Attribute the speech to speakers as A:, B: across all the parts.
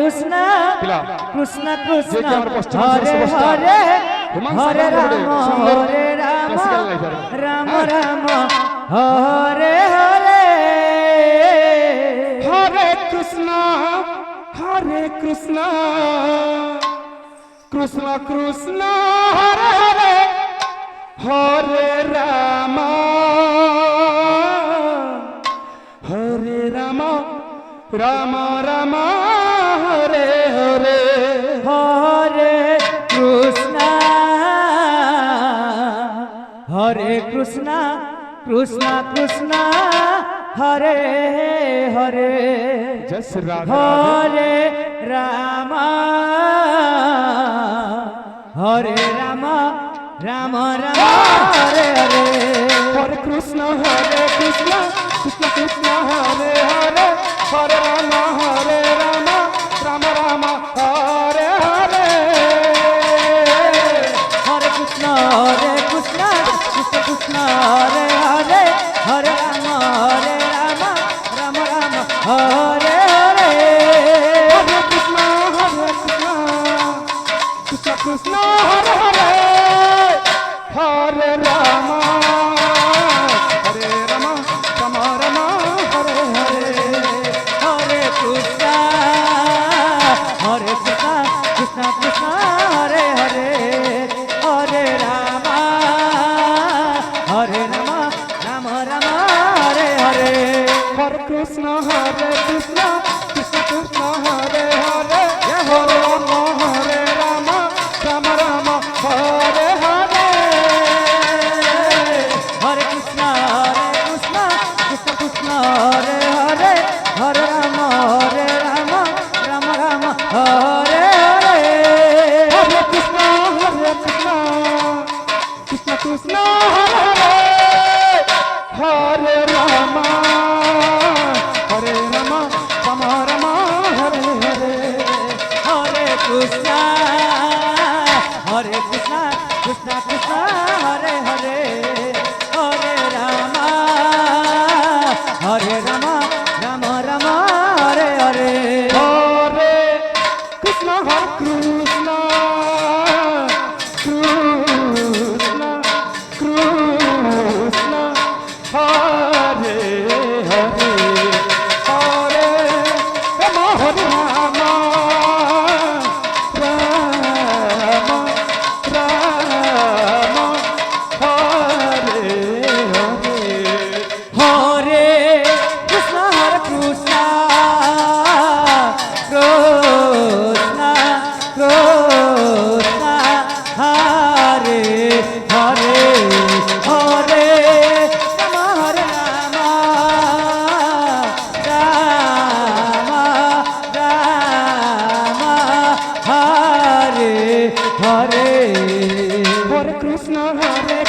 A: कृष्ण
B: पिला
A: कृष्ण
B: जे
A: कृष्ण
B: कि हमारे पश्चिम
A: हरे
B: सुपरस्टार
A: हरे
B: हिमांशु
A: हरे
B: सागर
A: राम
B: सुंदर
A: हरे राम
B: क्लासिकल लाइफर
A: राम
B: हाँ?
A: राम हरे हरे
B: हरे कृष्ण कृष्ण कृष्ण हरे हरे हरे राम राम राम हरे हरे
A: हरे कृष्ण कृष्ण कृष्ण हरे हरे
B: जस राधा
A: हरे राम राम राम हरे हरे
B: हरे कृष्ण कृष्ण कृष्ण हरे हरे हरे राम राम राम हरे हरे
A: हरे कृष्ण कृष्ण कृष्ण हरे हरे हरे राम राम राम हरे हरे
B: हरे कृष्ण कृष्ण हरे हरे हरे राम राम हरे हरे
A: हरे कृष्ण कृष्ण कृष्ण हरे हरे हरे राम राम राम हरे हरे
B: हरे कृष्ण कृष्ण कृष्ण हरे हरे हरे राम राम हरे हरे
A: हरे कृष्ण कृष्ण कृष्ण हरे हरे हरे राम राम हरे हरे
B: हरे कृष्ण कृष्ण हरे हरे हरे राम राम हरे हरे
A: हरे कृष्ण कृष्ण कृष्ण हरे हरे हरे राम राम राम हरे हरे
B: हरे कृष्ण कृष्ण कृष्ण हरे हरे हरे राम राम हरे हरे
A: हरे कृष्ण कृष्ण हरे हरे हरे राम राम हरे हरे
B: हरे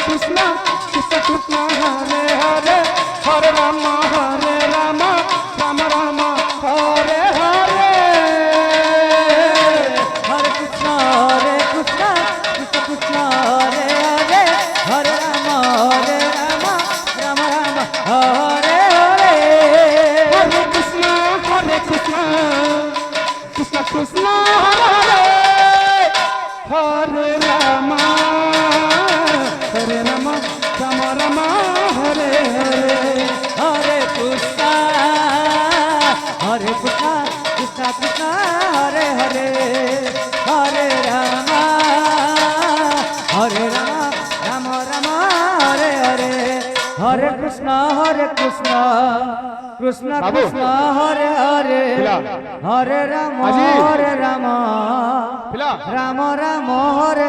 B: कृष्ण कृष्ण कृष्ण हरे हरे हरे राम राम राम हरे हरे
A: हरे कृष्ण कृष्ण हरे हरे हरे राम राम हरे हरे
B: हरे कृष्ण कृष्ण कृष्ण हरे हरे हरे राम राम हरे हरे
A: हरे कृष्ण कृष्ण कृष्ण हरे हरे हरे राम राम राम हरे हरे हरे कृष्ण कृष्ण
B: बाबू।
A: कृष्ण हरे हरे
B: पिला।
A: हरे राम
B: अजी।
A: हरे राम
B: पिला।
A: राम राम हरे